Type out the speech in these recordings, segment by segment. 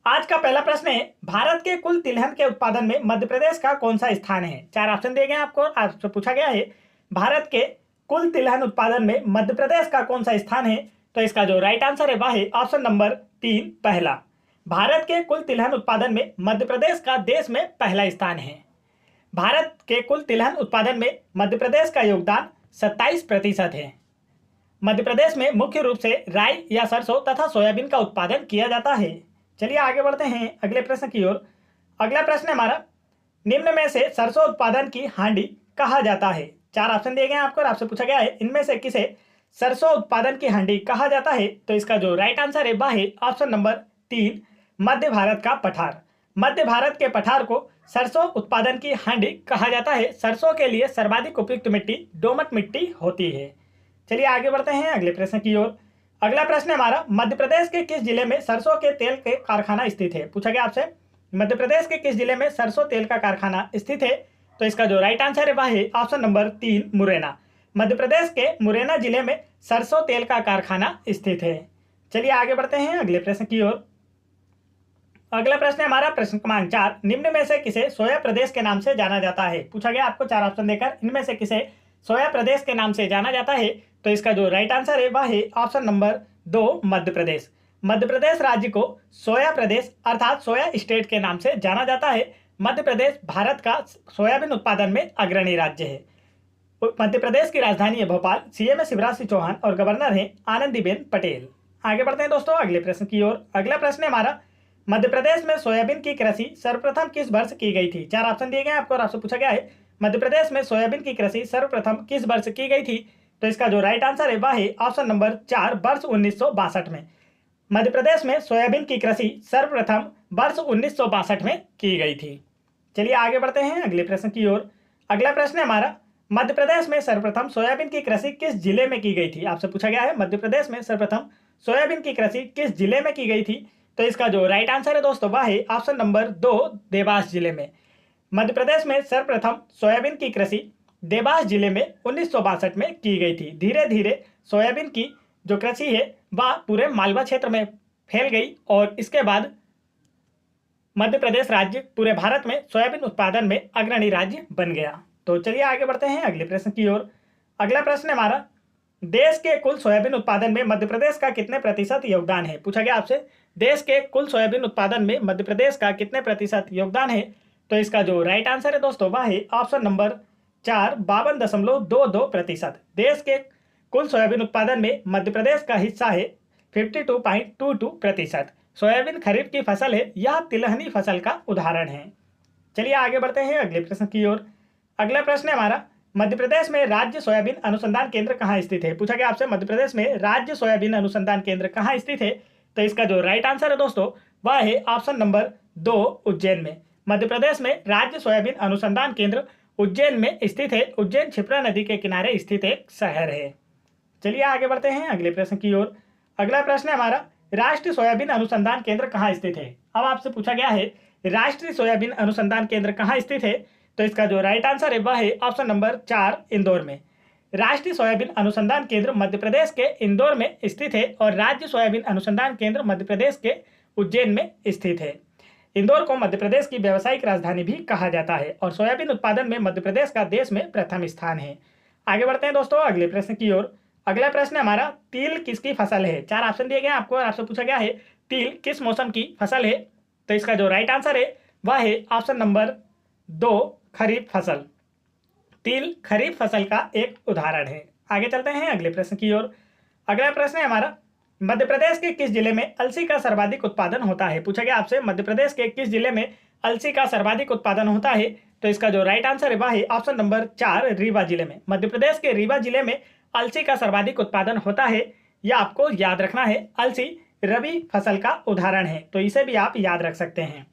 आज का पहला प्रश्न है, भारत के कुल तिलहन के उत्पादन में मध्य प्रदेश का कौन सा स्थान है। चार ऑप्शन दिए गए हैं आपको। आपसे पूछा गया है भारत के कुल तिलहन उत्पादन में मध्य प्रदेश का कौन सा स्थान है। तो इसका जो राइट आंसर है वह है ऑप्शन नंबर 3 पहला। भारत के कुल तिलहन उत्पादन में मध्य प्रदेश का देश में पहला स्थान है। भारत के कुल तिलहन उत्पादन में मध्य प्रदेश का योगदान 27% है। मध्य प्रदेश में मुख्य रूप से राई या सरसों तथा सोयाबीन का उत्पादन किया जाता है। चलिए आगे बढ़ते हैं अगले प्रश्न की ओर। अगला प्रश्न हमारा, निम्न में से सरसों उत्पादन की हांडी कहा जाता है। चार ऑप्शन दिए गए हैं आपको और आपसे पूछा गया है इनमें से किसे सरसों उत्पादन की हांडी कहा जाता है। तो इसका जो राइट आंसर है वह है ऑप्शन नंबर 3 मध्य भारत का पठार। मध्य भारत के पठार को सरसों उत्पादन की हांडी कहा जाता है। सरसों के लिए सर्वाधिक उपयुक्त मिट्टी दोमट मिट्टी होती है। चलिए आगे बढ़ते हैं अगले प्रश्न की ओर। अगला प्रश्न हमारा, मध्य प्रदेश के किस जिले में सरसों के तेल के कारखाना स्थित है। पूछा गया आपसे मध्य प्रदेश के किस जिले में सरसों तेल का कारखाना स्थित है। तो इसका जो राइट आंसर है वह है ऑप्शन नंबर 3 मुरैना। मध्य प्रदेश के मुरैना जिले में सरसों तेल का कारखाना स्थित है। चलिए आगे बढ़ते हैं अगले प्रश्न की ओर। अगला प्रश्न हमारा प्रश्न क्रमांक 4, निम्न में से किसे सोया प्रदेश के नाम से जाना जाता है। पूछा गया आपको चार ऑप्शन देकर इनमें से किसे सोया प्रदेश के नाम से जाना जाता है। तो इसका जो राइट आंसर है वह है ऑप्शन नंबर 2 मध्य प्रदेश। मध्य प्रदेश राज्य को सोया प्रदेश अर्थात सोया स्टेट के नाम से जाना जाता है। मध्य प्रदेश भारत का सोयाबीन उत्पादन में अग्रणी राज्य है। मध्य प्रदेश की राजधानी है भोपाल। सीएम है शिवराज सिंह चौहान और गवर्नर है आनंदीबेन पटेल। आगे बढ़ते हैं दोस्तों अगले प्रश्न की ओर। अगला प्रश्न है हमारा, मध्य प्रदेश में सोयाबीन की कृषि सर्वप्रथम किस वर्ष की गई थी। चार ऑप्शन दिए गए आपको और आपसे पूछा गया है मध्य प्रदेश में सोयाबीन की कृषि सर्वप्रथम किस वर्ष की गई थी। तो इसका जो राइट आंसर है वह है ऑप्शन नंबर 4 वर्ष 1962 में। मध्य प्रदेश में सोयाबीन की कृषि सर्वप्रथम वर्ष 1962 में की गई थी। चलिए आगे बढ़ते हैं अगले प्रश्न की ओर। अगला प्रश्न है हमारा, मध्य प्रदेश में सर्वप्रथम सोयाबीन की कृषि किस जिले में की गई थी। आपसे पूछा गया है मध्य प्रदेश में सर्वप्रथम सोयाबीन की कृषि किस जिले में की गई थी। तो इसका जो राइट आंसर है दोस्तों वह है ऑप्शन नंबर 2 देवास जिले में। मध्य प्रदेश में सर्वप्रथम सोयाबीन की कृषि देवास जिले में 1962 में की गई थी। धीरे धीरे सोयाबीन की जो कृषि है वह पूरे मालवा क्षेत्र में फैल गई और इसके बाद मध्य प्रदेश राज्य पूरे भारत में सोयाबीन उत्पादन में अग्रणी राज्य बन गया। तो चलिए आगे बढ़ते हैं अगले प्रश्न की ओर। अगला प्रश्न हमारा, देश के कुल सोयाबीन उत्पादन में मध्य प्रदेश का कितने प्रतिशत योगदान है। पूछा गया आपसे देश के कुल सोयाबीन उत्पादन में मध्य प्रदेश का कितने प्रतिशत योगदान है। तो इसका जो राइट आंसर है दोस्तों वह है ऑप्शन नंबर 4 52.22%। देश के कुल सोयाबीन उत्पादन में मध्य प्रदेश का हिस्सा है 52.22%। सोयाबीन खरीफ की फसल है, यह तिलहनी फसल का उदाहरण है। चलिए आगे बढ़ते हैं अगले प्रश्न की ओर। अगला प्रश्न है हमारा, मध्य प्रदेश में राज्य सोयाबीन अनुसंधान केंद्र कहाँ स्थित है। पूछा गया आपसे मध्य प्रदेश में राज्य सोयाबीन अनुसंधान केंद्र कहाँ स्थित है। तो इसका जो राइट आंसर है दोस्तों वह है ऑप्शन नंबर 2 उज्जैन में। मध्य प्रदेश में राज्य सोयाबीन अनुसंधान केंद्र उज्जैन में स्थित है। उज्जैन क्षिप्रा नदी के किनारे स्थित एक शहर है। चलिए आगे बढ़ते हैं अगले प्रश्न की ओर। अगला प्रश्न है हमारा, राष्ट्रीय सोयाबीन अनुसंधान केंद्र कहाँ स्थित है। अब आपसे पूछा गया है राष्ट्रीय सोयाबीन अनुसंधान केंद्र कहाँ स्थित है। तो इसका जो राइट आंसर है वह है ऑप्शन नंबर 4 इंदौर में। राष्ट्रीय सोयाबीन अनुसंधान केंद्र मध्य प्रदेश के इंदौर में स्थित है और राज्य सोयाबीन अनुसंधान केंद्र मध्य प्रदेश के उज्जैन में स्थित है। इंदौर को मध्य प्रदेश की व्यावसायिक राजधानी भी कहा जाता है और सोयाबीन उत्पादन में मध्य प्रदेश का देश में प्रथम स्थान है। आगे बढ़ते हैं दोस्तों अगले प्रश्न की ओर। अगला प्रश्न हमारा, तिल किसकी फसल है। चार ऑप्शन दिए गए आपको और आपसे पूछा गया है तिल किस मौसम की फसल है। तो इसका जो राइट आंसर है वह है ऑप्शन नंबर 2 खरीफ फसल। तिल खरीफ फसल का एक उदाहरण है। आगे चलते हैं अगले प्रश्न की ओर। अगला प्रश्न है हमारा, मध्य प्रदेश के किस जिले में अलसी का सर्वाधिक उत्पादन होता है। पूछा गया आपसे मध्य प्रदेश के किस जिले में अलसी का सर्वाधिक उत्पादन होता है। तो इसका जो राइट आंसर है वह है ऑप्शन नंबर 4 रीवा जिले में। मध्य प्रदेश के रीवा जिले में अलसी का सर्वाधिक उत्पादन होता है। यह आपको याद रखना है, अलसी रबी फसल का उदाहरण है, तो इसे भी आप याद रख सकते हैं।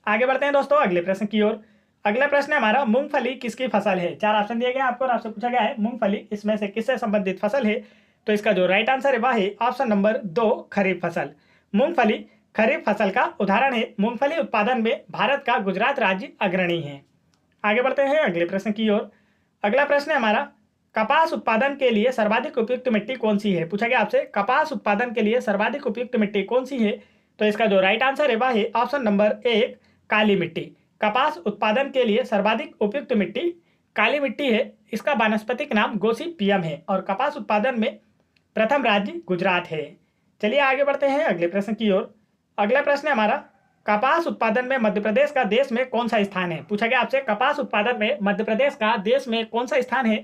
आगे बढ़ते हैं दोस्तों अगले प्रश्न की ओर। अगला प्रश्न है हमारा, मूंगफली किसकी फसल है। चार ऑप्शन दिए गए आपको और आपसे पूछा गया है मूंगफली इसमें से किससे संबंधित फसल है। तो इसका जो राइट आंसर है वह है ऑप्शन नंबर 2 खरीफ फसल। मूंगफली खरीफ फसल का उदाहरण है। मूंगफली उत्पादन में भारत का गुजरात राज्य अग्रणी है। आगे बढ़ते हैं अगले प्रश्न की ओर। अगला प्रश्न है हमारा, कपास उत्पादन के लिए सर्वाधिक उपयुक्त मिट्टी कौन सी है। पूछा गया आपसे कपास उत्पादन के लिए सर्वाधिक उपयुक्त मिट्टी कौन सी है। तो इसका जो राइट आंसर है वह है ऑप्शन नंबर 1 काली मिट्टी। कपास उत्पादन के लिए सर्वाधिक उपयुक्त मिट्टी काली मिट्टी है। इसका वानस्पतिक नाम गोसिपियम है और कपास उत्पादन में प्रथम राज्य गुजरात है। चलिए आगे बढ़ते हैं अगले प्रश्न की ओर। अगला प्रश्न है हमारा, कपास उत्पादन में मध्य प्रदेश का देश में कौन सा स्थान है? पूछा गया आपसे कपास उत्पादन में मध्य प्रदेश का देश में कौन सा स्थान है?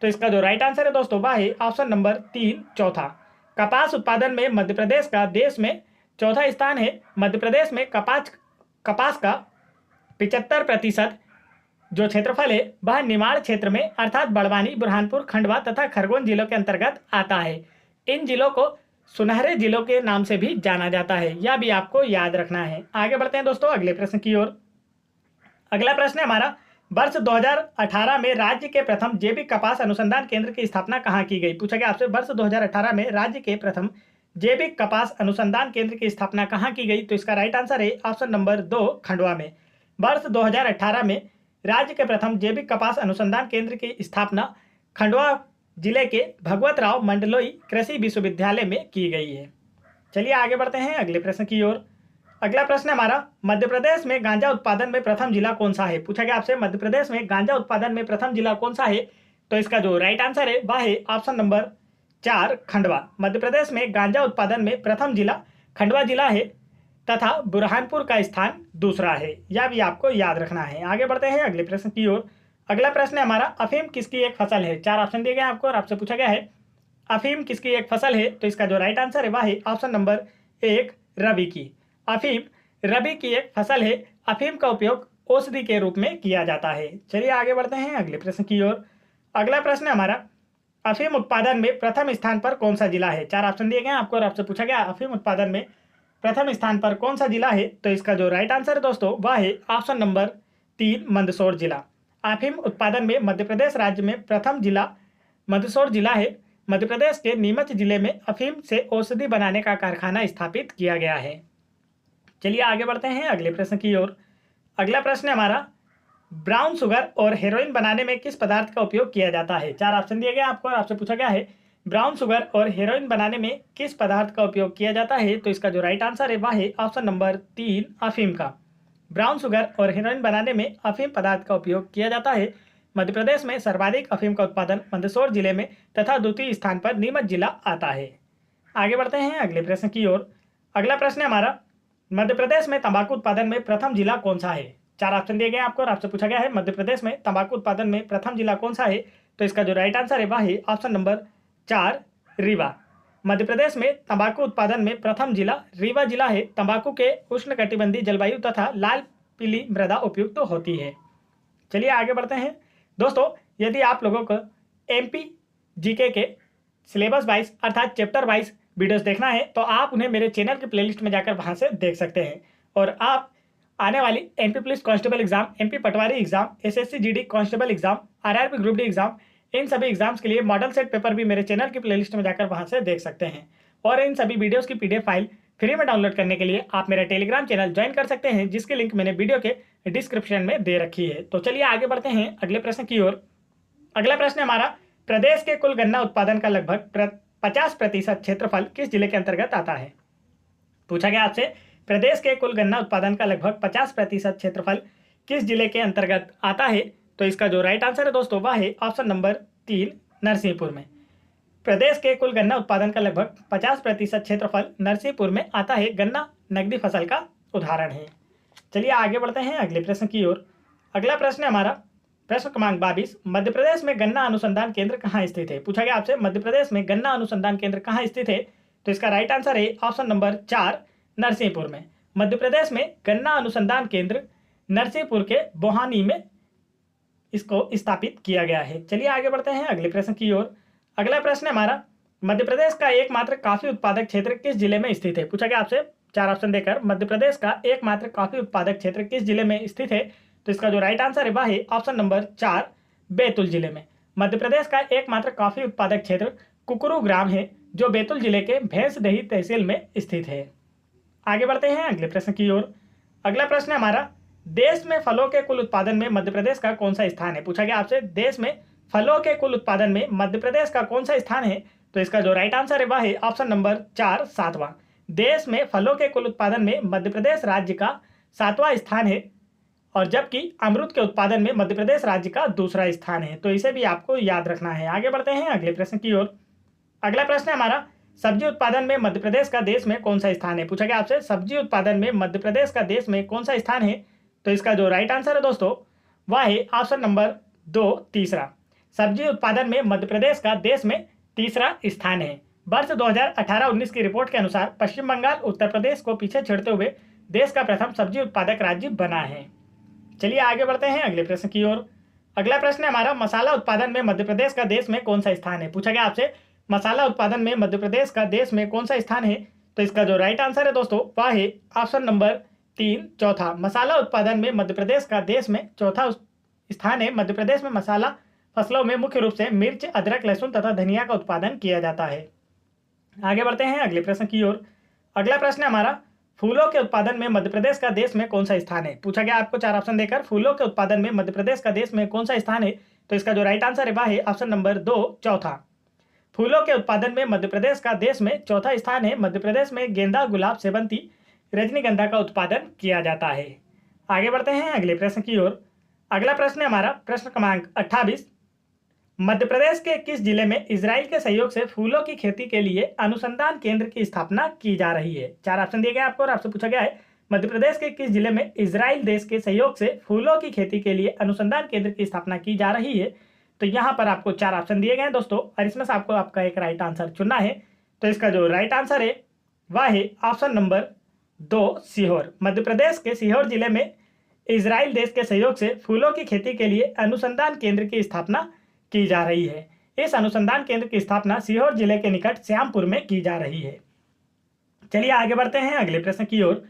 तो इसका जो राइट आंसर है दोस्तों वह है ऑप्शन नंबर 3 चौथा। कपास उत्पादन में मध्य प्रदेश का देश में चौथा स्थान है। मध्य प्रदेश में कपास का 75% जो क्षेत्रफल है वह निमाड़ क्षेत्र में अर्थात बड़वानी, बुरहानपुर, खंडवा तथा खरगोन जिलों के अंतर्गत आता है। इन जिलों को सुनहरे जिलों के नाम से भी जाना जाता है, यह भी आपको याद रखना है। आगे बढ़ते हैं दोस्तों अगले प्रश्न की ओर। अगला प्रश्न है हमारा, वर्ष 2018 में राज्य के प्रथम जैविक कपास अनुसंधान केंद्र की स्थापना कहाँ की गई? पूछा गया आपसे वर्ष 2018 में राज्य के प्रथम जैविक कपास अनुसंधान केंद्र की स्थापना कहाँ की गई? तो इसका राइट आंसर है ऑप्शन नंबर 2 खंडवा में। वर्ष 2018 में राज्य के प्रथम जैविक कपास अनुसंधान केंद्र की स्थापना खंडवा जिले के भगवत राव मंडलोई कृषि विश्वविद्यालय में की गई है। चलिए आगे बढ़ते हैं अगले प्रश्न की ओर। अगला प्रश्न हमारा, मध्य प्रदेश में गांजा उत्पादन में प्रथम जिला कौन सा है? पूछा गया आपसे मध्य प्रदेश में गांजा उत्पादन में प्रथम जिला कौन सा है? तो इसका जो राइट आंसर है वह है ऑप्शन नंबर 4 खंडवा। मध्य प्रदेश में गांजा उत्पादन में प्रथम जिला खंडवा जिला है तथा बुरहानपुर का स्थान दूसरा है, यह भी आपको याद रखना है। आगे बढ़ते हैं अगले प्रश्न की ओर। अगला प्रश्न है हमारा, अफीम किसकी एक फसल है? 4 ऑप्शन दिए गए आपको और आपसे पूछा गया है अफीम किसकी एक फसल है? तो इसका जो राइट आंसर है वह है ऑप्शन नंबर 1 रबी की। अफीम रबी की एक फसल है। अफीम का उपयोग औषधि के रूप में किया जाता है। चलिए आगे बढ़ते हैं अगले प्रश्न की ओर। अगला प्रश्न है हमारा, अफीम उत्पादन में प्रथम स्थान पर कौन सा जिला है? 4 ऑप्शन दिए गए आपको और आपसे पूछा गया अफीम उत्पादन में प्रथम स्थान पर कौन सा जिला है? तो इसका जो राइट आंसर है दोस्तों वह है ऑप्शन नंबर 3 मंदसौर जिला। अफीम उत्पादन में मध्य प्रदेश राज्य में प्रथम जिला मंदसौर जिला है। मध्य प्रदेश के नीमच जिले में अफीम से औषधि बनाने का कारखाना स्थापित किया गया है। चलिए आगे बढ़ते हैं अगले प्रश्न की ओर। अगला प्रश्न है हमारा, ब्राउन शुगर और हेरोइन बनाने में किस पदार्थ का उपयोग किया जाता है? 4 ऑप्शन दिए गए आपको और आपसे पूछा गया है ब्राउन शुगर और हेरोइन बनाने में किस पदार्थ का उपयोग किया जाता है? तो इसका जो राइट आंसर है वह है ऑप्शन नंबर 3 अफीम का। ब्राउन शुगर और हेरोइन बनाने में अफीम पदार्थ का उपयोग किया जाता है। मध्य प्रदेश में सर्वाधिक अफीम का उत्पादन मंदसौर जिले में तथा द्वितीय स्थान पर नीमच जिला आता है। आगे बढ़ते हैं अगले प्रश्न की ओर। अगला प्रश्न है हमारा, मध्य प्रदेश में तंबाकू उत्पादन में प्रथम जिला कौन सा है? 4 ऑप्शन दिए गए आपको और आपसे पूछा गया है मध्य प्रदेश में तंबाकू उत्पादन में प्रथम जिला कौन सा है? तो इसका जो राइट आंसर है वह है ऑप्शन नंबर 4 रीवा। मध्य प्रदेश में तंबाकू उत्पादन में प्रथम जिला रीवा जिला है। तंबाकू के उष्णकटिबंधीय जलवायु तथा लाल पीली मृदा उपयुक्त होती है। चलिए आगे बढ़ते हैं दोस्तों। यदि आप लोगों को एमपी जीके के सिलेबस वाइज अर्थात चैप्टर वाइज वीडियोस देखना है तो आप उन्हें मेरे चैनल के प्लेलिस्ट में जाकर वहां से देख सकते हैं। और आप आने वाली MP police constable exam, MP patwari exam, SSC GD constable exam, RRB group D exam, इन सभी एग्जाम्स के लिए मॉडल सेट पेपर भी मेरे चैनल की प्लेलिस्ट में जाकर वहां से देख सकते हैं। और इन सभी वीडियोस की पीडीएफ फाइल फ्री में डाउनलोड करने के लिए आप मेरा टेलीग्राम चैनल ज्वाइन कर सकते हैं, जिसकी लिंक मैंने वीडियो के डिस्क्रिप्शन में दे रखी है। तो चलिए आगे बढ़ते हैं अगले प्रश्न की ओर। अगला प्रश्न है हमारा, प्रदेश के कुल गन्ना उत्पादन का लगभग 50% क्षेत्रफल किस जिले के अंतर्गत आता है? पूछा गया आपसे प्रदेश के कुल गन्ना उत्पादन का लगभग 50% क्षेत्रफल किस जिले के अंतर्गत आता है? तो इसका जो राइट आंसर है दोस्तों वह है ऑप्शन नंबर 3 नरसिंहपुर में। प्रदेश के कुल गन्ना उत्पादन का लगभग 50% क्षेत्रफल नरसिंहपुर में आता है। गन्ना नकदी फसल का उदाहरण है। चलिए आगे बढ़ते हैं अगले प्रश्न की ओर। अगला प्रश्न है हमारा प्रश्न क्रमांक 22, मध्य प्रदेश में गन्ना अनुसंधान केंद्र कहाँ स्थित है? पूछा गया आपसे मध्य प्रदेश में गन्ना अनुसंधान केंद्र कहाँ स्थित है? तो इसका राइट आंसर है ऑप्शन नंबर 4 नरसिंहपुर में। मध्य प्रदेश में गन्ना अनुसंधान केंद्र नरसिंहपुर के बोहानी में इसको स्थापित किया गया है। चलिए आगे बढ़ते हैं अगले प्रश्न की ओर। अगला प्रश्न है हमारा, मध्य प्रदेश का एकमात्र कॉफी उत्पादक क्षेत्र किस जिले में स्थित है? पूछा गया आपसे 4 ऑप्शन देकर मध्य प्रदेश का एकमात्र कॉफी उत्पादक क्षेत्र किस जिले में स्थित है? तो इसका जो राइट आंसर है वह है ऑप्शन नंबर 4 बैतूल जिले में। मध्य प्रदेश का एकमात्र कॉफी उत्पादक क्षेत्र कुकरू ग्राम है, जो बैतूल जिले के भैंसदेही तहसील में स्थित है। आगे बढ़ते हैं अगले प्रश्न की ओर। अगला प्रश्न है हमारा, देश में फलों के कुल उत्पादन में मध्य प्रदेश का कौन सा स्थान है? पूछा गया आपसे देश में फलों के कुल उत्पादन में मध्य प्रदेश का कौन सा स्थान है? तो इसका जो राइट आंसर है वह है ऑप्शन नंबर 4 सातवां। देश में फलों के कुल उत्पादन में मध्य प्रदेश राज्य का 7वां स्थान है और जबकि अमरूद के उत्पादन में मध्य प्रदेश राज्य का दूसरा स्थान है। तो इसे भी आपको याद रखना है। आगे बढ़ते हैं अगले प्रश्न की ओर। अगला प्रश्न है हमारा, सब्जी उत्पादन में मध्य प्रदेश का देश में कौन सा स्थान है? पूछा गया आपसे सब्जी उत्पादन में मध्य प्रदेश का देश में कौन सा स्थान है? तो इसका जो राइट आंसर है दोस्तों वह है ऑप्शन नंबर 2 तीसरा। सब्जी उत्पादन में मध्य प्रदेश का देश में तीसरा स्थान है। वर्ष 2018-19 की रिपोर्ट के अनुसार पश्चिम बंगाल उत्तर प्रदेश को पीछे छोड़ते हुए देश का प्रथम सब्जी उत्पादक राज्य बना है। चलिए आगे बढ़ते हैं अगले प्रश्न की ओर। अगला प्रश्न है हमारा, मसाला उत्पादन में मध्य प्रदेश का देश में कौन सा स्थान है? पूछा गया आपसे मसाला उत्पादन में मध्य प्रदेश का देश में कौन सा स्थान है? तो इसका जो राइट आंसर है दोस्तों वह है ऑप्शन नंबर 3 चौथा। मसाला उत्पादन में मध्य प्रदेश का देश में चौथा स्थान है। मध्य प्रदेश में मसाला फसलों में मुख्य रूप से मिर्च, अदरक, लहसुन तथा धनिया का उत्पादन किया जाता है। आगे बढ़ते हैं अगले प्रश्न की ओर। अगला प्रश्न है हमारा, फूलों के उत्पादन में मध्य प्रदेश का देश में कौन सा स्थान है? पूछा गया आपको 4 ऑप्शन देकर, फूलों के उत्पादन में मध्य प्रदेश का देश में कौन सा स्थान है? तो इसका जो राइट आंसर है वह है ऑप्शन नंबर 2 चौथा। फूलों के उत्पादन में मध्य प्रदेश का देश में चौथा स्थान है। मध्य प्रदेश में गेंदा, गुलाब, सेवंती, रजनीगंधा का उत्पादन किया जाता है। आगे बढ़ते हैं अगले प्रश्न की ओर। अगला प्रश्न है हमारा प्रश्न क्रमांक 28, मध्य प्रदेश के किस जिले में इजराइल के सहयोग से फूलों की खेती के लिए अनुसंधान केंद्र की स्थापना की जा रही है? 4 ऑप्शन दिए गए आपको और आपसे पूछा गया है मध्य प्रदेश के किस जिले में इजराइल देश के सहयोग से फूलों की खेती के लिए अनुसंधान केंद्र की स्थापना की जा रही है? तो यहाँ पर आपको 4 ऑप्शन दिए गए हैं दोस्तों और इसमें से आपको आपका एक राइट आंसर चुनना है। तो इसका जो राइट आंसर है वह है ऑप्शन नंबर 2 सीहोर। मध्य प्रदेश के सीहोर जिले में इजराइल देश के सहयोग से फूलों की खेती के लिए अनुसंधान केंद्र की स्थापना की जा रही है। इस अनुसंधान केंद्र की स्थापना सीहोर जिले के निकट श्यामपुर में की जा रही है। चलिए आगे बढ़ते हैं अगले प्रश्न की ओर।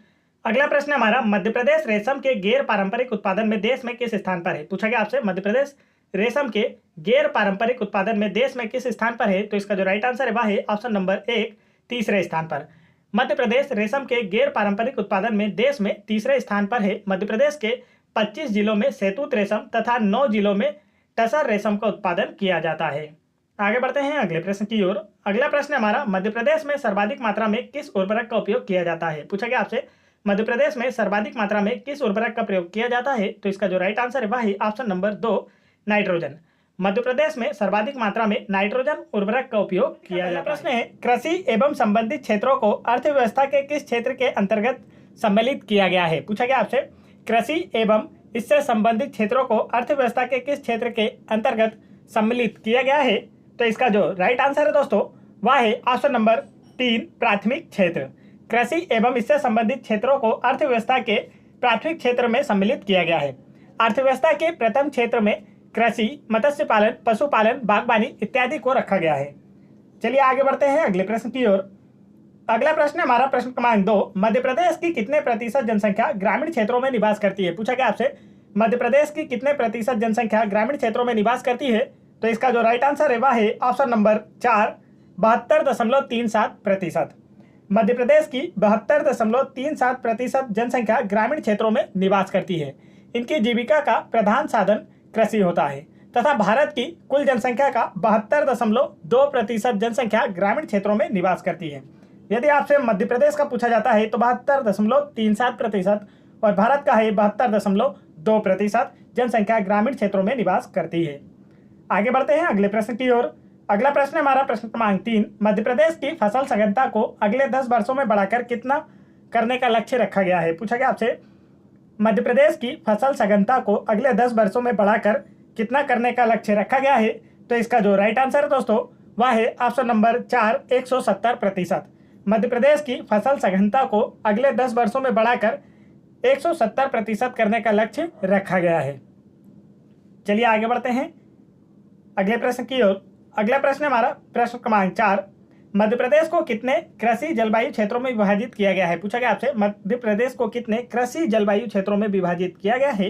अगला प्रश्न हमारा, मध्य प्रदेश रेशम के गैर पारंपरिक उत्पादन में देश में किस स्थान पर है? पूछा गया आपसे मध्य प्रदेश रेशम के गैर पारंपरिक उत्पादन में देश में किस स्थान पर है? तो इसका जो राइट आंसर है वह है ऑप्शन नंबर 1 तीसरे स्थान पर। मध्य प्रदेश रेशम के गैर पारंपरिक उत्पादन में देश में तीसरे स्थान पर है। मध्य प्रदेश के 25 जिलों में शहतूत रेशम तथा 9 जिलों में टसर रेशम का उत्पादन किया जाता है। आगे बढ़ते हैं अगले प्रश्न की ओर। अगला प्रश्न हमारा, मध्य प्रदेश में सर्वाधिक मात्रा में किस उर्वरक का उपयोग किया जाता है? पूछा गया आपसे मध्य प्रदेश में सर्वाधिक मात्रा में किस उर्वरक का प्रयोग किया जाता है? तो इसका जो राइट आंसर है वह है option number 2 nitrogen. Madhya Pradesh में सर्वाधिक मात्रा में नाइट्रोजन उर्वरक का उपयोग किया जाता है। प्रश्न है, कृषि एवं संबंधित क्षेत्रों को अर्थव्यवस्था के किस क्षेत्र के अंतर्गत सम्मिलित किया गया है? पूछा गया आपसे कृषि एवं इससे संबंधित क्षेत्रों को अर्थव्यवस्था के किस क्षेत्र के अंतर्गत सम्मिलित किया गया है? तो इसका जो राइट आंसर है दोस्तों वह है ऑप्शन नंबर 3 प्राथमिक क्षेत्र। कृषि एवं इससे संबंधित क्षेत्रों को अर्थव्यवस्था के प्राथमिक क्षेत्र में सम्मिलित किया गया है। अर्थव्यवस्था के प्रथम क्षेत्र में कृषि, मत्स्य पालन, पशुपालन, बागवानी इत्यादि को रखा गया है। चलिए आगे बढ़ते हैं अगले प्रश्न की ओर। अगला प्रश्न हमारा प्रश्न क्रमांक 2, मध्य प्रदेश की कितने प्रतिशत जनसंख्या ग्रामीण क्षेत्रों में निवास करती है? पूछा गया आपसे मध्य प्रदेश की कितने प्रतिशत जनसंख्या ग्रामीण क्षेत्रों में निवास करती है? तो इसका जो राइट आंसर है वह है ऑप्शन नंबर 4 72.37%। मध्य प्रदेश की 72.37% जनसंख्या ग्रामीण क्षेत्रों में निवास करती है। इनकी जीविका का प्रधान साधन कृषि होता है तथा भारत की कुल जनसंख्या का 72.2% जनसंख्या ग्रामीण क्षेत्रों में निवास करती है। यदि आपसे मध्य प्रदेश का पूछा जाता है तो 72.37% और भारत का है 72.2% जनसंख्या ग्रामीण क्षेत्रों में निवास करती है। आगे बढ़ते हैं अगले प्रश्न की ओर। अगला प्रश्न हमारा प्रश्न क्रमांक 3, मध्य प्रदेश की फसल सघनता को अगले 10 वर्षों में बढ़ाकर कितना करने का लक्ष्य रखा गया है? पूछा गया आपसे मध्य प्रदेश की फसल सघनता को अगले 10 वर्षों में बढ़ाकर कितना करने का लक्ष्य रखा गया है? तो इसका जो राइट आंसर है दोस्तों वह है ऑप्शन नंबर 4 170%। मध्य प्रदेश की फसल सघनता को अगले 10 वर्षों में बढ़ाकर 170% करने का लक्ष्य रखा गया है। चलिए आगे बढ़ते हैं अगले प्रश्न की ओर। अगला प्रश्न हमारा प्रश्न क्रमांक 4, मध्य प्रदेश को कितने कृषि जलवायु क्षेत्रों में विभाजित किया गया है? पूछा गया आपसे मध्य प्रदेश को कितने कृषि जलवायु क्षेत्रों में विभाजित किया गया है?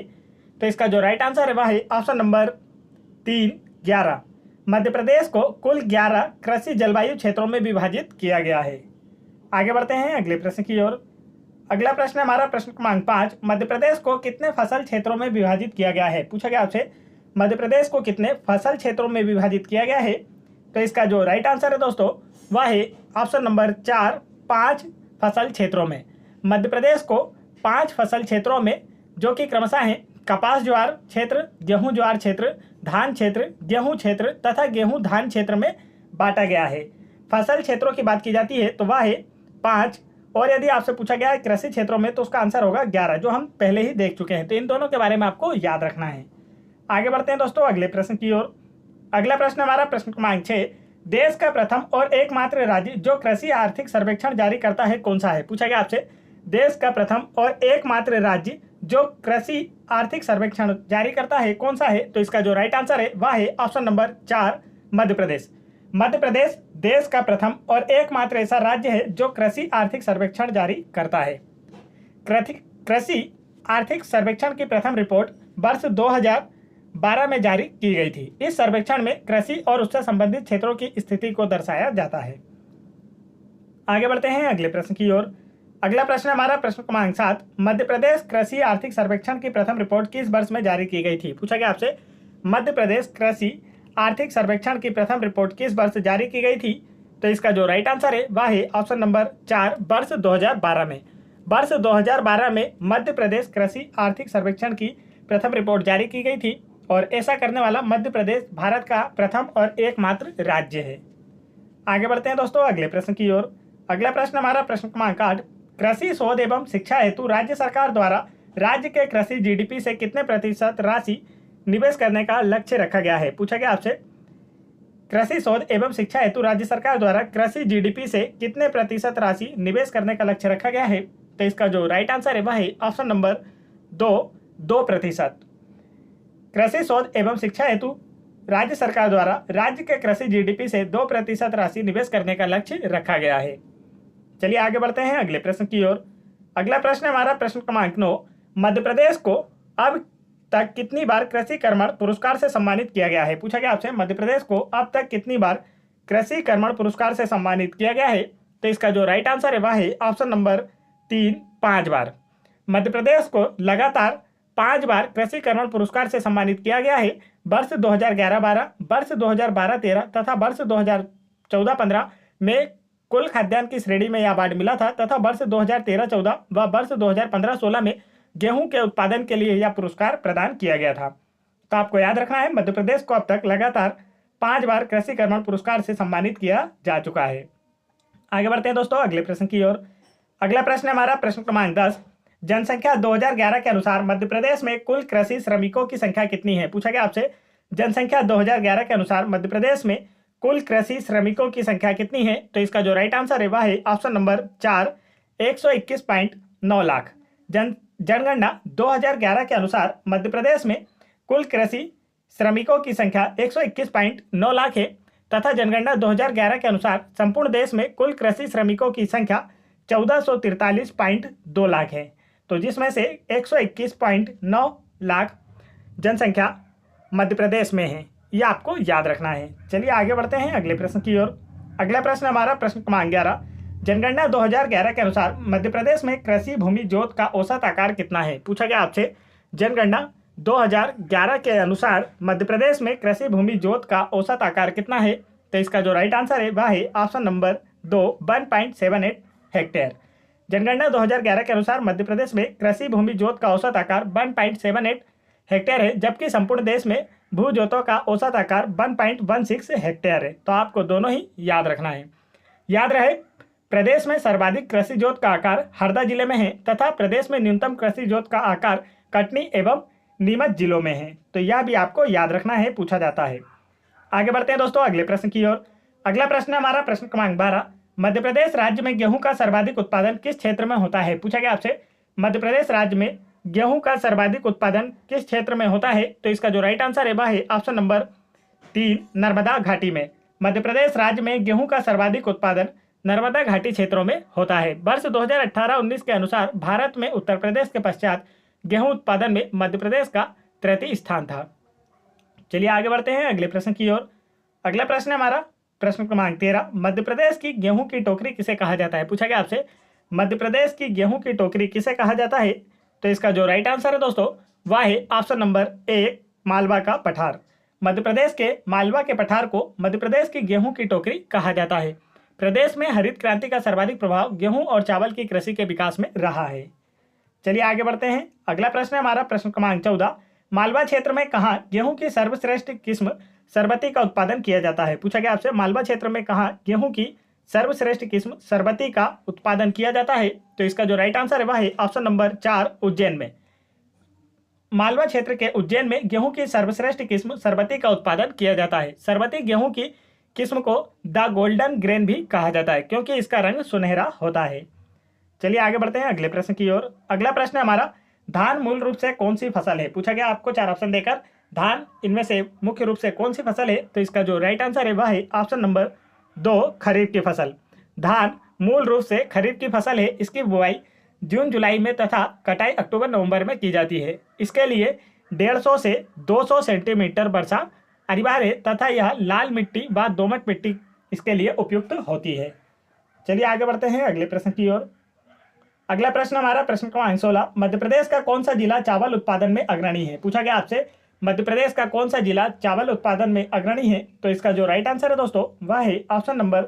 तो इसका जो राइट आंसर है वह है ऑप्शन नंबर 3 11। मध्य प्रदेश को कुल 11 कृषि जलवायु क्षेत्रों में विभाजित किया गया है। आगे बढ़ते हैं अगले प्रश्न की ओर। अगला प्रश्न हमारा प्रश्न क्रमांक 5, मध्य प्रदेश को कितने फसल क्षेत्रों में विभाजित किया गया है? पूछा गया आपसे मध्य प्रदेश को कितने फसल क्षेत्रों में विभाजित किया गया है? तो इसका जो राइट आंसर है दोस्तों वह है ऑप्शन नंबर 4 5 फसल क्षेत्रों में। मध्य प्रदेश को 5 फसल क्षेत्रों में, जो कि क्रमशः हैं कपास ज्वार क्षेत्र, गेहूं ज्वार क्षेत्र, धान क्षेत्र, गेहूं क्षेत्र तथा गेहूं धान क्षेत्र में बांटा गया है। फसल क्षेत्रों की बात की जाती है तो वह है 5, और यदि आपसे पूछा गया है कृषि क्षेत्रों में तो उसका आंसर होगा 11, जो हम पहले ही देख चुके हैं। तो इन दोनों के बारे में आपको याद रखना है। आगे बढ़ते हैं दोस्तों अगले प्रश्न की ओर। अगला प्रश्न हमारा प्रश्न क्रमांक 6, देश का प्रथम और एकमात्र राज्य जो कृषि आर्थिक सर्वेक्षण जारी करता है कौन सा है? पूछा गया आपसे देश का प्रथम और एकमात्र राज्य जो कृषि आर्थिक सर्वेक्षण जारी करता है कौन सा है? तो इसका जो राइट आंसर है वह है ऑप्शन नंबर 4, मध्य प्रदेश। मध्य प्रदेश देश का प्रथम और एकमात्र ऐसा राज्य है जो कृषि आर्थिक सर्वेक्षण जारी करता है। कृषि आर्थिक सर्वेक्षण की प्रथम रिपोर्ट वर्ष 2012 में जारी की गई थी। इस सर्वेक्षण में कृषि और उससे संबंधित क्षेत्रों की स्थिति को दर्शाया जाता है। आगे बढ़ते हैं अगले प्रश्न की ओर। अगला प्रश्न हमारा प्रश्न क्रमांक 7, मध्य प्रदेश कृषि आर्थिक सर्वेक्षण की प्रथम रिपोर्ट किस वर्ष में जारी की गई थी? पूछा गया आपसे मध्य प्रदेश कृषि आर्थिक सर्वेक्षण की प्रथम रिपोर्ट किस वर्ष जारी की गई थी? तो इसका जो राइट आंसर है वह है ऑप्शन नंबर 4, वर्ष 2012 में। वर्ष 2012 में मध्य प्रदेश कृषि आर्थिक सर्वेक्षण की प्रथम रिपोर्ट जारी की गई थी, और ऐसा करने वाला मध्य प्रदेश भारत का प्रथम और एकमात्र राज्य है। आगे बढ़ते हैं दोस्तों अगले प्रश्न की ओर। अगला प्रश्न हमारा प्रश्न क्रमांक 8, कृषि शोध एवं शिक्षा हेतु राज्य सरकार द्वारा राज्य के कृषि जीडीपी से कितने प्रतिशत राशि निवेश करने का लक्ष्य रखा गया है? पूछा गया आपसे कृषि शोध एवं शिक्षा हेतु राज्य सरकार द्वारा कृषि जीडीपी से कितने प्रतिशत राशि निवेश करने का लक्ष्य रखा गया है? तो इसका जो राइट आंसर है वह है ऑप्शन नंबर 2%। कृषि शोध एवं शिक्षा हेतु राज्य सरकार द्वारा राज्य के कृषि जीडीपी से 2% राशि निवेश करने का लक्ष्य रखा गया है। चलिए आगे बढ़ते हैं अगले प्रश्न की ओर। अगला प्रश्न हमारा प्रश्न क्रमांक 9, मध्य प्रदेश को अब तक कितनी बार कृषि कर्मण पुरस्कार से सम्मानित किया गया है? पूछा गया आपसे मध्य प्रदेश को अब तक कितनी बार कृषि कर्मण पुरस्कार से सम्मानित किया गया है? तो इसका जो राइट आंसर है वह है ऑप्शन नंबर 3, 5 बार। मध्य प्रदेश को लगातार 5 बार कृषि कर्मण पुरस्कार से सम्मानित किया गया है। वर्ष 2011-12, वर्ष 2012-13 तथा वर्ष 2014-15 में कुल खाद्यान्न की श्रेणी में यह अवार्ड मिला था, तथा वर्ष 2013-14 व वर्ष 2015-16 में गेहूं के उत्पादन के लिए यह पुरस्कार प्रदान किया गया था। तो आपको याद रखना है मध्य प्रदेश को अब तक लगातार 5 बार कृषि कर्मण पुरस्कार से सम्मानित किया जा चुका है। आगे बढ़ते हैं दोस्तों अगले प्रश्न की ओर। अगला प्रश्न हमारा प्रश्न क्रमांक 10, जनसंख्या 2011 के अनुसार मध्य प्रदेश में कुल कृषि श्रमिकों की संख्या कितनी है? पूछा गया आपसे जनसंख्या 2011 के अनुसार मध्य प्रदेश में कुल कृषि श्रमिकों की संख्या कितनी है? तो इसका जो राइट आंसर है वह है ऑप्शन नंबर 4, 121.9 लाख। जनगणना 2011 के अनुसार मध्य प्रदेश में कुल कृषि श्रमिकों की संख्या 121.9 लाख है, तथा जनगणना 2011 के अनुसार संपूर्ण देश में कुल कृषि श्रमिकों की संख्या 1443.2 लाख है। तो जिसमें से 121.9 लाख जनसंख्या मध्य प्रदेश में है, यह आपको याद रखना है। चलिए आगे बढ़ते हैं अगले प्रश्न की ओर। अगला प्रश्न हमारा प्रश्न क्रमांक 11, जनगणना 2011 के अनुसार मध्य प्रदेश में कृषि भूमि जोत का औसत आकार कितना है? पूछा गया आपसे जनगणना 2011 के अनुसार मध्य प्रदेश में कृषि भूमि जोत का औसत आकार कितना है? तो इसका जो राइट आंसर है वह है ऑप्शन नंबर 2, 1.78 हेक्टेयर। जनगणना 2011 के अनुसार मध्य प्रदेश में कृषि भूमि जोत का औसत आकार 1.78 हेक्टेयर है, जबकि संपूर्ण देश में भू जोतों का औसत आकार 1.16 हेक्टेयर है। तो आपको दोनों ही याद रखना है। याद रहे प्रदेश में सर्वाधिक कृषि जोत का आकार हरदा जिले में है, तथा प्रदेश में न्यूनतम कृषि जोत का आकार कटनी एवं नीमच जिलों में है। तो यह भी आपको याद रखना है, पूछा जाता है। आगे बढ़ते हैं दोस्तों अगले प्रश्न की ओर। अगला प्रश्न हमारा प्रश्न क्रमांक 12, मध्य प्रदेश राज्य में गेहूं का सर्वाधिक उत्पादन किस क्षेत्र में होता है? पूछा गया आपसे मध्य प्रदेश राज्य में गेहूं का सर्वाधिक उत्पादन किस क्षेत्र में होता है? तो इसका जो राइट आंसर है वह है ऑप्शन नंबर 3, नर्मदा घाटी में। मध्य प्रदेश राज्य में गेहूं का सर्वाधिक उत्पादन नर्मदा घाटी क्षेत्रों में होता है। वर्ष 2018-19 के अनुसार भारत में उत्तर प्रदेश के पश्चात गेहूं उत्पादन में मध्य प्रदेश का तृतीय स्थान था। चलिए आगे बढ़ते हैं अगले प्रश्न की ओर। अगला प्रश्न हमारा प्रश्न क्रमांक 13, मध्य प्रदेश की गेहूं की टोकरी किसे कहा जाता है? पूछा गया आपसे मध्य प्रदेश की गेहूं की टोकरी किसे कहा जाता है? तो इसका जो राइट आंसर है दोस्तों वह है ऑप्शन नंबर 1, मालवा का पठार। मध्य प्रदेश के मालवा के पठार को मध्य प्रदेश की गेहूं की टोकरी कहा जाता है। प्रदेश में हरित क्रांति का सर्वाधिक प्रभाव गेहूं और चावल की कृषि के विकास में रहा है। चलिए आगे बढ़ते हैं। अगला प्रश्न है हमारा प्रश्न क्रमांक 14। मालवा क्षेत्र में कहाँ गेहूं की सर्वश्रेष्ठ किस्म सरबती का उत्पादन किया जाता है? पूछा गया आपसे, मालवा क्षेत्र में कहाँ गेहूं की सर्वश्रेष्ठ किस्म सरबती का उत्पादन किया जाता है? तो इसका जो राइट आंसर है वह है ऑप्शन नंबर 4 उज्जैन में। मालवा क्षेत्र के उज्जैन में गेहूं की सर्वश्रेष्ठ किस्म सरबती का उत्पादन किया जाता है। सरबती गेहूं की किस्म को द गोल्डन ग्रेन भी कहा जाता है क्योंकि इसका रंग सुनहरा होता है। चलिए आगे बढ़ते हैं अगले प्रश्न की ओर। अगला प्रश्न है हमारा, धान मूल रूप से कौन सी फसल है? पूछा गया आपको 4 ऑप्शन देकर, धान इनमें से मुख्य रूप से कौन सी फसल है? तो इसका जो राइट आंसर है वह है ऑप्शन नंबर 2 खरीफ की फसल। धान मूल रूप से खरीफ की फसल है। इसकी बुआई जून जुलाई में तथा कटाई अक्टूबर नवंबर में की जाती है। इसके लिए 150 से 200 सेंटीमीटर वर्षा अनिवार्य है तथा यह लाल मिट्टी व दोमट मिट्टी इसके लिए उपयुक्त होती है। चलिए आगे बढ़ते हैं अगले प्रश्न की ओर। अगला प्रश्न हमारा प्रश्न क्रमांक 16। मध्य प्रदेश का कौन सा जिला चावल उत्पादन में अग्रणी है? पूछा गया आपसे, मध्य प्रदेश का कौन सा जिला चावल उत्पादन में अग्रणी है? तो इसका जो राइट आंसर है दोस्तों वह है ऑप्शन नंबर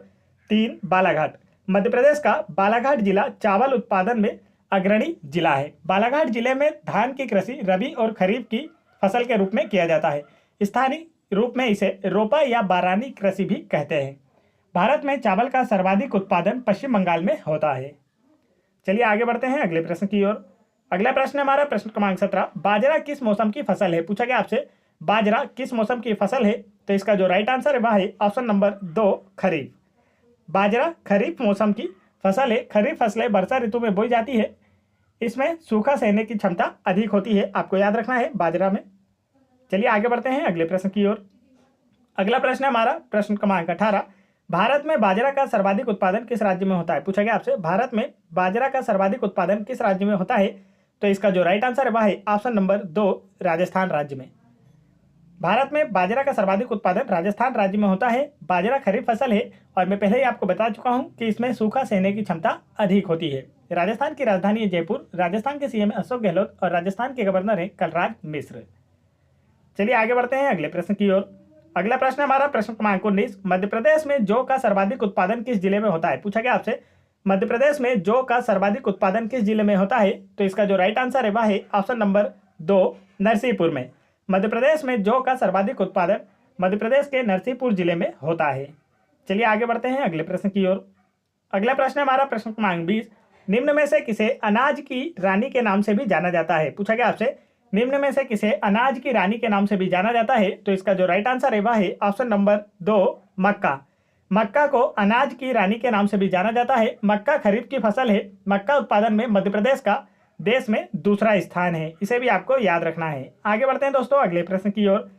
3 बालाघाट। मध्य प्रदेश का बालाघाट जिला चावल उत्पादन में अग्रणी जिला है। बालाघाट जिले में धान की कृषि रबी और खरीफ की फसल के रूप में किया जाता है। स्थानीय रूप में इसे रोपा या बारानी कृषि भी कहते हैं। भारत में चावल का सर्वाधिक उत्पादन पश्चिम बंगाल में होता है। चलिए आगे बढ़ते हैं अगले प्रश्न की ओर। अगला प्रश्न हमारा प्रश्न क्रमांक 17। बाजरा किस मौसम की फसल है? पूछा गया आपसे, बाजरा किस मौसम की फसल है? तो इसका जो राइट आंसर है वह है ऑप्शन नंबर 2 खरीफ। बाजरा खरीफ मौसम की फसल है। खरीफ फसलें वर्षा ऋतु में बोई जाती है। इसमें सूखा सहने की क्षमता अधिक होती है, आपको याद रखना है बाजरा में। चलिए आगे बढ़ते हैं अगले प्रश्न की ओर। अगला प्रश्न है हमारा प्रश्न क्रमांक 18। भारत में बाजरा का सर्वाधिक उत्पादन किस राज्य में होता है? पूछा गया आपसे, भारत में बाजरा का सर्वाधिक उत्पादन किस राज्य में होता है? तो इसका जो राइट आंसर है वह है ऑप्शन नंबर 2 राजस्थान राज्य में। भारत में बाजरा का सर्वाधिक उत्पादन राजस्थान राज्य में होता है। बाजरा खरीफ फसल है और मैं पहले ही आपको बता चुका हूं कि इसमें सूखा सहने की क्षमता अधिक होती है। राजस्थान की राजधानी है जयपुर। राजस्थान के सीएम अशोक गहलोत और राजस्थान के गवर्नर है कलराज मिश्र। चलिए आगे बढ़ते हैं अगले प्रश्न की ओर। अगला प्रश्न हमारा प्रश्न क्रमांक 19। मध्य प्रदेश में जौ का सर्वाधिक उत्पादन किस जिले में होता है? पूछा गया आपसे, मध्य प्रदेश में जौ का सर्वाधिक उत्पादन किस जिले में होता है? तो इसका जो राइट आंसर है वह है ऑप्शन नंबर 2 नरसिंहपुर में। मध्य प्रदेश में जौ का सर्वाधिक उत्पादन मध्य प्रदेश के नरसिंहपुर जिले में होता है। चलिए आगे बढ़ते हैं अगले प्रश्न की ओर। अगला प्रश्न हमारा प्रश्न क्रमांक 20। निम्न में से किसे अनाज की रानी के नाम से भी जाना जाता है? पूछा गया आपसे, निम्न में से किसे अनाज की रानी के नाम से भी जाना जाता है? तो इसका जो राइट आंसर है वह है ऑप्शन नंबर 2 मक्का। मक्का को अनाज की रानी के नाम से भी जाना जाता है। मक्का खरीफ की फसल है। मक्का उत्पादन में मध्य प्रदेश का देश में दूसरा स्थान है, इसे भी आपको याद रखना है। आगे बढ़ते हैं दोस्तों अगले प्रश्न की ओर।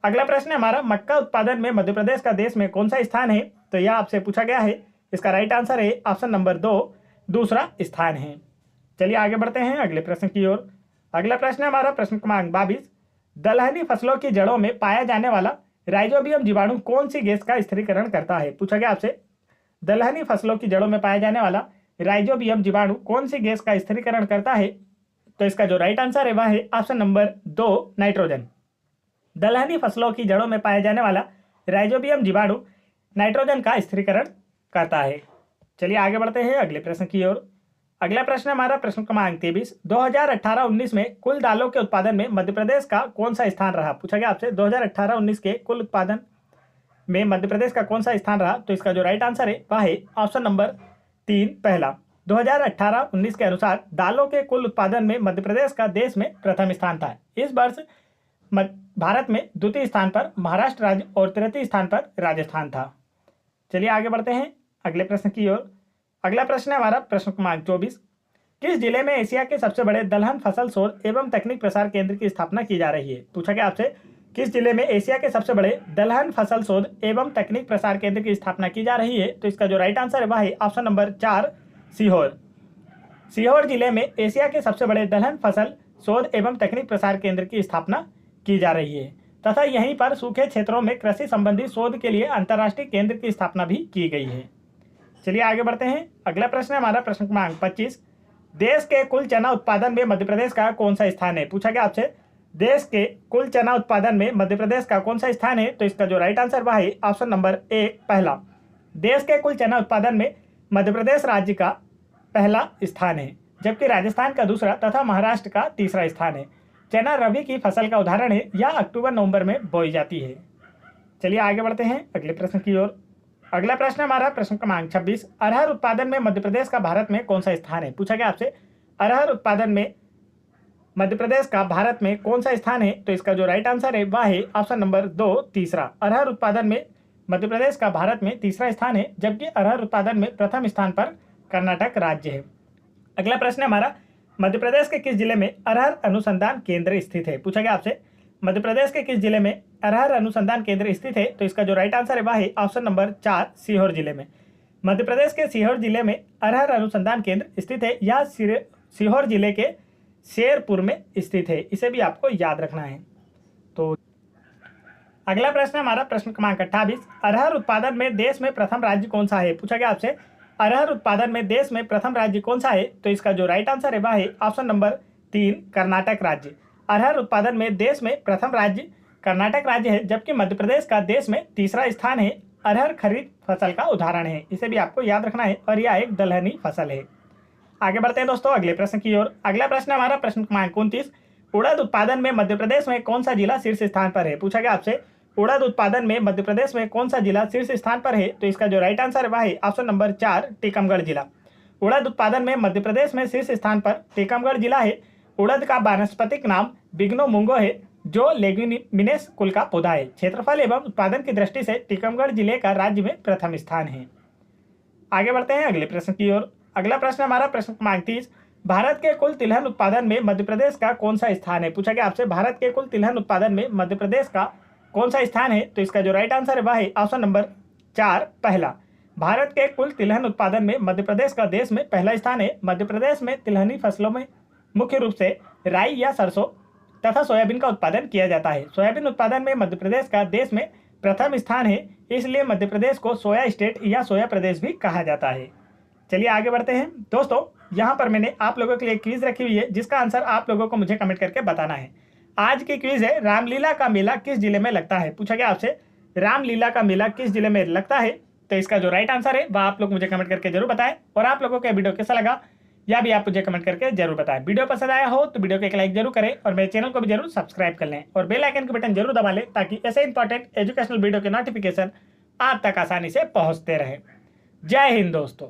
अगला प्रश्न है हमारा, मक्का उत्पादन में मध्य प्रदेश का देश में कौन सा स्थान है? तो यह आपसे पूछा गया है। इसका राइट आंसर है ऑप्शन नंबर 2 दूसरा स्थान है। चलिए आगे बढ़ते हैं अगले प्रश्न की ओर। अगला प्रश्न है हमारा प्रश्न क्रमांक 22। दलहनी फसलों की जड़ों में पाया जाने वाला राइजोबियम जीवाणु कौन सी गैस का स्थिरीकरण करता है? पूछा गया आपसे, दलहनी फसलों की जड़ों में पाया जाने वाला राइजोबियम जीवाणु कौन सी गैस का स्थिरीकरण करता है? तो इसका जो राइट आंसर है वह है ऑप्शन नंबर 2 नाइट्रोजन। दलहनी फसलों की जड़ों में पाया जाने वाला राइजोबियम जीवाणु नाइट्रोजन का स्थिरीकरण करता है। चलिए आगे बढ़ते हैं अगले प्रश्न की ओर। अगला प्रश्न हमारा प्रश्न क्रमांक 23। 2018-19 में कुल दालों के उत्पादन में मध्य प्रदेश का कौन सा स्थान रहा? पूछा गया आपसे, 2018-19 के कुल उत्पादन में मध्य प्रदेश का कौन सा स्थान रहा? तो इसका जो राइट आंसर है वह है ऑप्शन नंबर 3 पहला। 2018-19 के अनुसार दालों के कुल उत्पादन में मध्य प्रदेश का देश में प्रथम स्थान था। इस वर्ष भारत में द्वितीय स्थान पर महाराष्ट्र राज्य और तृतीय स्थान पर राजस्थान था। चलिए आगे बढ़ते हैं अगले प्रश्न की ओर। अगला प्रश्न है हमारा प्रश्न क्रमांक 24। किस जिले में एशिया के सबसे बड़े दलहन फसल शोध एवं तकनीक प्रसार केंद्र की स्थापना की जा रही है? पूछा गया आपसे, किस जिले में एशिया के सबसे बड़े दलहन फसल शोध एवं तकनीक प्रसार केंद्र की स्थापना की जा रही है? तो इसका जो राइट आंसर है वह है ऑप्शन नंबर 4 सीहोर। सीहोर जिले में एशिया के सबसे बड़े दलहन फसल शोध एवं तकनीक प्रसार केंद्र की स्थापना की जा रही है तथा यहीं पर सूखे क्षेत्रों में कृषि संबंधी शोध के लिए अंतर्राष्ट्रीय केंद्र की स्थापना भी की गई है। चलिए आगे बढ़ते हैं। अगला प्रश्न है हमारा प्रश्न क्रमांक 25। देश के कुल चना उत्पादन में मध्य प्रदेश का कौन सा स्थान है? पूछा गया आपसे, देश के कुल चना उत्पादन में मध्य प्रदेश का कौन सा स्थान है? तो इसका जो राइट आंसर वह है ऑप्शन नंबर 1 पहला। देश के कुल चना उत्पादन में मध्य प्रदेश राज्य का पहला स्थान है, जबकि राजस्थान का दूसरा तथा महाराष्ट्र का तीसरा स्थान है। चना रबी की फसल का उदाहरण है, यह अक्टूबर नवंबर में बोई जाती है। चलिए आगे बढ़ते हैं अगले प्रश्न की ओर। अगला प्रश्न हमारा प्रश्न क्रमांक 26, अरहर उत्पादन में मध्य प्रदेश का भारत में कौन सा स्थान है? पूछा गया आपसे अरहर उत्पादन में मध्य प्रदेश का भारत में कौन सा स्थान है? तो इसका जो राइट आंसर है वह है ऑप्शन नंबर 2 तीसरा। अरहर उत्पादन में मध्य प्रदेश का भारत में तीसरा स्थान है, जबकि अरहर उत्पादन में प्रथम स्थान पर कर्नाटक राज्य है। अगला प्रश्न हमारा, मध्य प्रदेश के किस जिले में अरहर अनुसंधान केंद्र स्थित है? पूछा गया आपसे मध्य प्रदेश के किस जिले में अरहर अनुसंधान केंद्र स्थित है? तो इसका जो राइट आंसर है वह है ऑप्शन नंबर 4 सीहोर जिले में। मध्य प्रदेश के सीहोर जिले में अरहर अनुसंधान केंद्र स्थित है। यह सीहोर जिले के शेरपुर में स्थित है, इसे भी आपको याद रखना है। तो अगला प्रश्न हमारा प्रश्न क्रमांक 28, अरहर उत्पादन में देश में प्रथम राज्य कौन सा है? पूछा गया आपसे अरहर उत्पादन में देश में प्रथम राज्य कौन सा है? तो इसका जो राइट आंसर है वह है ऑप्शन नंबर 3 कर्नाटक राज्य। अरहर उत्पादन में देश में प्रथम राज्य कर्नाटक राज्य है, जबकि मध्य प्रदेश का देश में तीसरा स्थान है। अरहर खरीफ फसल का उदाहरण है, इसे भी आपको याद रखना है, और यह एक दलहनी फसल है। आगे बढ़ते हैं दोस्तों अगले प्रश्न की ओर। अगला प्रश्न हमारा प्रश्न क्रमांक 29, उड़द उत्पादन में मध्य प्रदेश में कौन सा जिला शीर्ष स्थान पर है? पूछा गया आपसे उड़द उत्पादन में मध्य प्रदेश में कौन सा जिला शीर्ष स्थान पर है? तो इसका जो राइट आंसर है वह है ऑप्शन नंबर 4 टीकमगढ़ जिला। उड़द उत्पादन में मध्य प्रदेश में शीर्ष स्थान पर टीकमगढ़ जिला है। उड़द का वानस्पतिक नाम बिग्नो मुंगो है, जो लेग्यूमिनेस कुल का पौधा है। क्षेत्रफल एवं उत्पादन की दृष्टि से टीकमगढ़ जिले का राज्य में प्रथम स्थान है। आगे बढ़ते हैं अगले प्रश्न की ओर। अगला प्रश्न हमारा प्रश्न क्रमांक 30, भारत के कुल तिलहन उत्पादन में मध्य प्रदेश का कौन सा स्थान है? पूछा गया आपसे भारत के कुल तिलहन उत्पादन में मध्य प्रदेश का कौन सा स्थान है? तो इसका जो राइट आंसर है वह है ऑप्शन नंबर 4 पहला। भारत के कुल तिलहन उत्पादन में मध्य प्रदेश का देश में पहला स्थान है। मध्य प्रदेश में तिलहनी फसलों में मुख्य रूप से राई या सरसों तथा सोयाबीन का उत्पादन किया जाता है। सोयाबीन उत्पादन में मध्य प्रदेश का देश में प्रथम स्थान है, इसलिए मध्य प्रदेश को सोया स्टेट या सोया प्रदेश भी कहा जाता है। चलिए आगे बढ़ते हैं दोस्तों। यहाँ पर मैंने आप लोगों के लिए क्विज रखी हुई है, जिसका आंसर आप लोगों को मुझे कमेंट करके बताना है। आज की क्विज है, रामलीला का मेला किस जिले में लगता है? पूछा गया आपसे रामलीला का मेला किस जिले में लगता है? तो इसका जो राइट आंसर है वह आप लोग मुझे कमेंट करके जरूर बताएं, और आप लोगों का वीडियो कैसा लगा यह भी आप मुझे कमेंट करके जरूर बताएं। वीडियो पसंद आया हो तो वीडियो को एक लाइक जरूर करें, और मेरे चैनल को भी जरूर सब्सक्राइब कर लें, और बेल आइकन का बटन जरूर दबा लें, ताकि ऐसे इंपॉर्टेंट एजुकेशनल वीडियो के नोटिफिकेशन आप तक आसानी से पहुंचते रहे। जय हिंद दोस्तों।